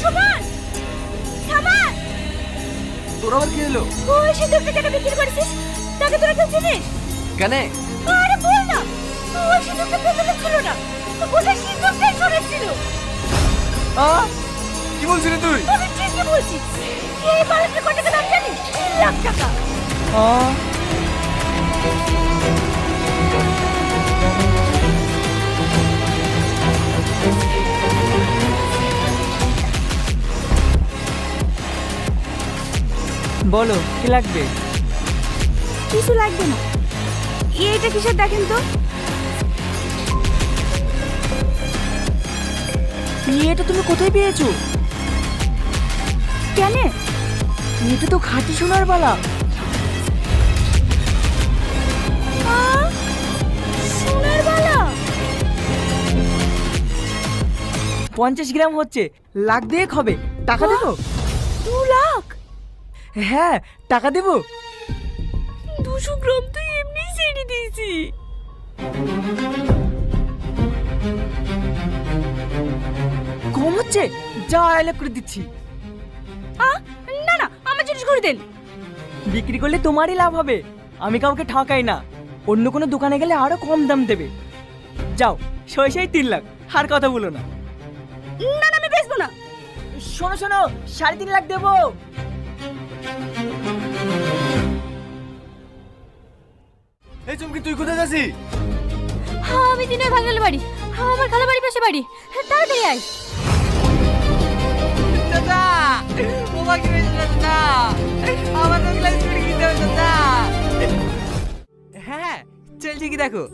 সুমন, সামান, তোর আবার কি হলো? ওই সিঁদুরটা কেন বিক্রি করেছিস? তাকে তোরা কেউ চিনিস? কেন? আরে বল না, ওই সিঁদুরটা পেছনে ছিল না, গোটা সিঁদুরটাই সরে ছিল। কি বলছিস তুই? আমি ঠিকই বলছি। এই বাড়িতে কত টাকা দাম জানিস? লাখ টাকা। বলো কি লাগবে? কিছু লাগবে না। এইটা কিসের দেখেন তো? এটা তুমি কোথায় পেয়েছো? কেন? এটা তো খাঁটি সোনার বালা। সোনার বালা? 50 গ্রাম হচ্ছে, লাখ দেখ হবে। টাকা দেবো? 2 লাখ? হ্যাঁ, টাকা দেবো। 200 গ্রাম তো এমনি ছেড়ে দিয়েছি। কম হচ্ছে, যা 2.5 লাখ করে দিচ্ছি। না না, আমার জিনিস করে দেন। বিক্রি করলে তোমারই লাভ হবে, আমি কাউকে ঠকাই না। অন্য কোনো দোকানে গেলে আরো কম দাম দেবে। যাও, সই 3 লাখ, আর কথা বলো না। না না, আমি বেচবো না। শোনো শোনো, 3.5 লাখ দেবো। এই চুমকি, তুই কোথায় যাচ্ছিস? আমি দিনের ভাঙাল বাড়ি, আমার খালা বাড়ি পাশে বাড়ি। তাড়াতাড়ি আয়। দাদা, তোমাকে বেশি দাদা, আমার তো গ্লাস করে কিনতে হবে দাদা। হ্যাঁ, চলছে কি দেখো।